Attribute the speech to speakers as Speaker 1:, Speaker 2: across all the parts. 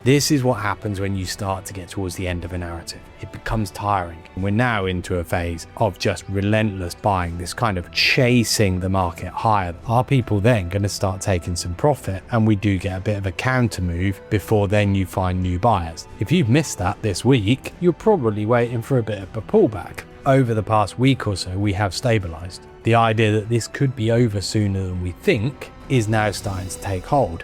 Speaker 1: This is what happens when you start to get towards the end of a narrative. It becomes tiring. We're now into a phase of just relentless buying, this kind of chasing the market higher. Are people then going to start taking some profit, and we do get a bit of a counter move before then you find new buyers? If you've missed that this week, you're probably waiting for a bit of a pullback. Over the past week or so, we have stabilized. The idea that this could be over sooner than we think is now starting to take hold.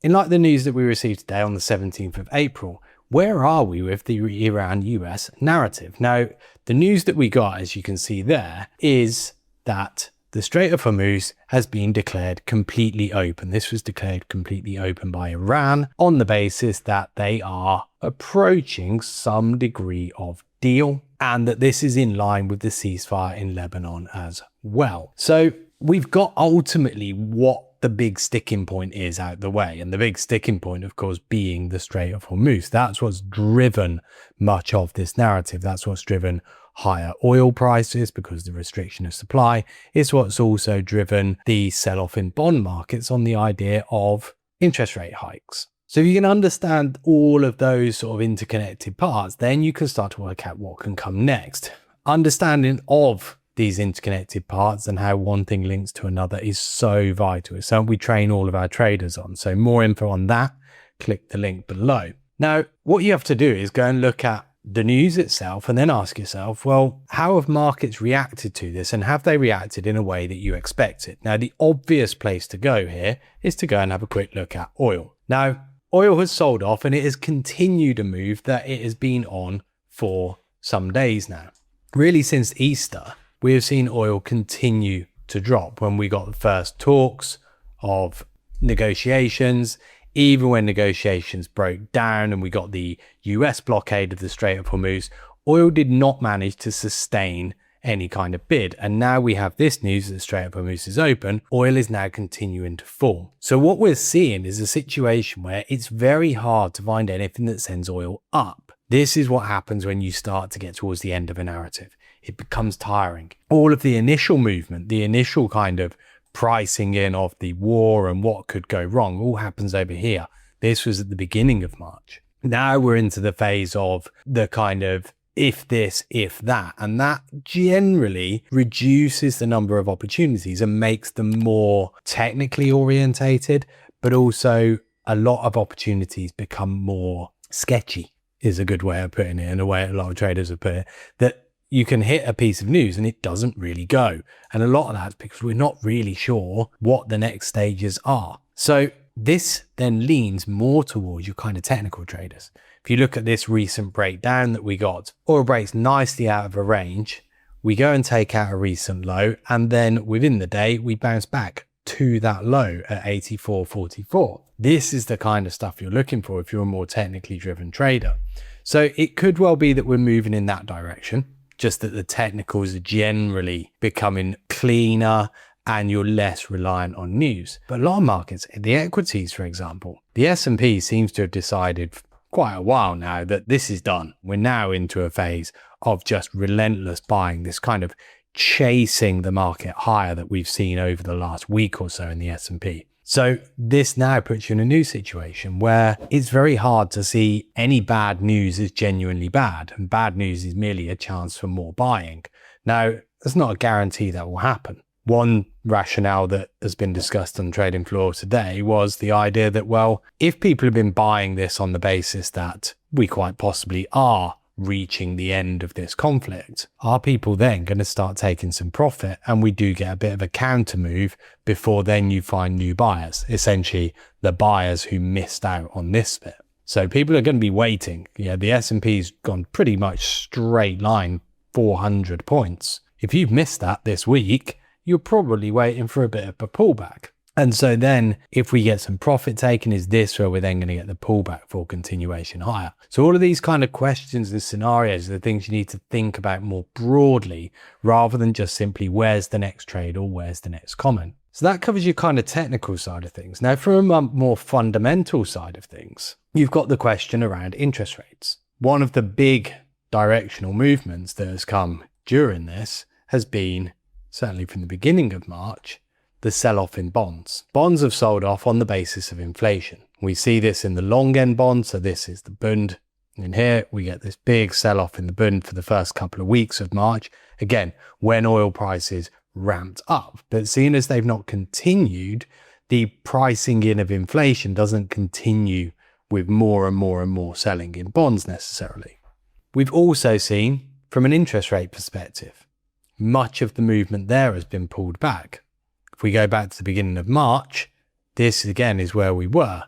Speaker 1: In light of the news that we received today on the 17th of April, where are we with the Iran-US narrative? Now, the news that we got, as you can see there, is that the Strait of Hormuz has been declared completely open. This was declared completely open by Iran on the basis that they are approaching some degree of deal, and that this is in line with the ceasefire in Lebanon as well. So we've got ultimately what the big sticking point is out the way, and the big sticking point, of course, being the Strait of Hormuz. That's what's driven much of this narrative. That's what's driven higher oil prices because the restriction of supply. It's what's also driven the sell-off in bond markets on the idea of interest rate hikes. So if you can understand all of those sort of interconnected parts, then you can start to work out what can come next. Understanding of these interconnected parts and how one thing links to another is so vital. It's something we train all of our traders on. So more info on that, click the link below. Now, what you have to do is go and look at the news itself and then ask yourself, well, how have markets reacted to this, and have they reacted in a way that you expected? Now, the obvious place to go here is to go and have a quick look at oil. Now, oil has sold off, and it has continued a move that it has been on for some days now. Really, since Easter, we have seen oil continue to drop. When we got the first talks of negotiations, even when negotiations broke down and we got the US blockade of the Strait of Hormuz, oil did not manage to sustain any kind of bid. And now we have this news that the Strait of Hormuz is open. Oil is now continuing to fall. So what we're seeing is a situation where it's very hard to find anything that sends oil up. This is what happens when you start to get towards the end of a narrative. It becomes tiring. All of the initial movement, the initial kind of pricing in of the war and what could go wrong, all happens over here. This was at the beginning of March. Now we're into the phase of the kind of if this, if that, and that generally reduces the number of opportunities and makes them more technically orientated, but also a lot of opportunities become more sketchy, is a good way of putting it, in a way a lot of traders have put it, that you can hit a piece of news and it doesn't really go. And a lot of that's because we're not really sure what the next stages are. So this then leans more towards your kind of technical traders. If you look at this recent breakdown that we got, oil breaks nicely out of a range. We go and take out a recent low, and then within the day, we bounce back to that low at 84.44. This is the kind of stuff you're looking for if you're a more technically driven trader. So it could well be that we're moving in that direction, just that the technicals are generally becoming cleaner and you're less reliant on news. But a lot of markets, the equities, for example, the S&P seems to have decided for quite a while now that this is done. We're now into a phase of just relentless buying, this kind of chasing the market higher that we've seen over the last week or so in the S&P. So this now puts you in a new situation where it's very hard to see any bad news as genuinely bad, and bad news is merely a chance for more buying. Now, that's not a guarantee that will happen. One rationale that has been discussed on the trading floor today was the idea that, well, if people have been buying this on the basis that we quite possibly are reaching the end of this conflict, are people then going to start taking some profit, and we do get a bit of a counter move before then you find new buyers, essentially the buyers who missed out on this bit. So people are going to be waiting. Yeah, the S&P's gone pretty much straight line 400 points. If you've missed that this week, you're probably waiting for a bit of a pullback. And so then if we get some profit taken, is this where we're then going to get the pullback for continuation higher? So all of these kind of questions and scenarios are the things you need to think about more broadly, rather than just simply where's the next trade or where's the next comment. So that covers your kind of technical side of things. Now, from a more fundamental side of things, you've got the question around interest rates. One of the big directional movements that has come during this has been, certainly from the beginning of March, the sell-off in bonds. Bonds have sold off on the basis of inflation. We see this in the long end bond. So this is the Bund. And here we get this big sell-off in the Bund for the first couple of weeks of March. Again, when oil prices ramped up. But seeing as they've not continued, the pricing in of inflation doesn't continue with more and more and more selling in bonds necessarily. We've also seen, from an interest rate perspective, much of the movement there has been pulled back. If we go back to the beginning of March, this again is where we were.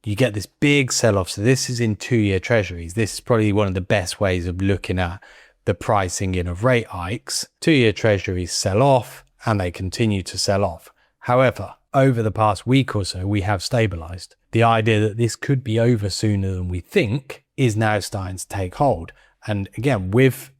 Speaker 1: You get this big sell-off. So this is in 2-year treasuries. This is probably one of the best ways of looking at the pricing in of rate hikes. 2-year treasuries sell off and they continue to sell off. However, over the past week or so, we have stabilized. The idea that this could be over sooner than we think is now starting to take hold. And again, with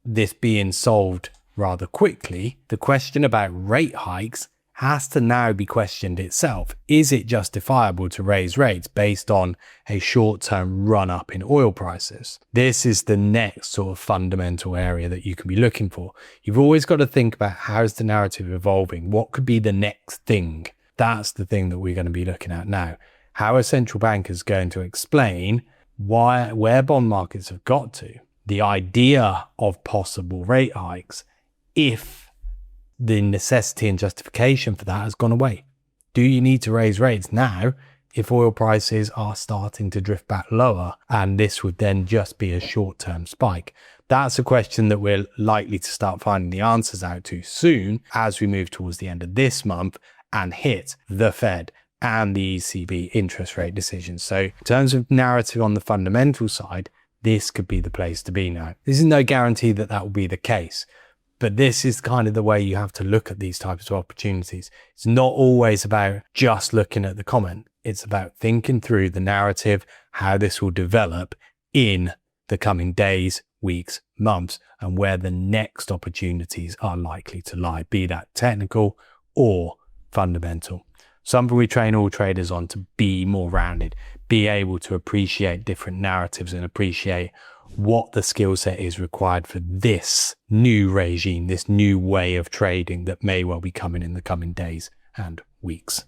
Speaker 1: this being solved rather quickly, the question about rate hikes has to now be questioned itself. Is it justifiable to raise rates based on a short-term run-up in oil prices? This is the next sort of fundamental area that you can be looking for. You've always got to think about how's the narrative evolving? What could be the next thing? That's the thing that we're going to be looking at now. How are central bankers going to explain where bond markets have got to? The idea of possible rate hikes if the necessity and justification for that has gone away. Do you need to raise rates now if oil prices are starting to drift back lower, and this would then just be a short-term spike? That's a question that we're likely to start finding the answers out to soon as we move towards the end of this month and hit the Fed and the ECB interest rate decisions. So in terms of narrative on the fundamental side, this could be the place to be now. This is no guarantee that that will be the case, but this is kind of the way you have to look at these types of opportunities. It's not always about just looking at the comment. It's about thinking through the narrative, how this will develop in the coming days, weeks, months, and where the next opportunities are likely to lie, be that technical or fundamental. Something we train all traders on, to be more rounded, be able to appreciate different narratives and appreciate what the skill set is required for this new regime, this new way of trading that may well be coming in the coming days and weeks.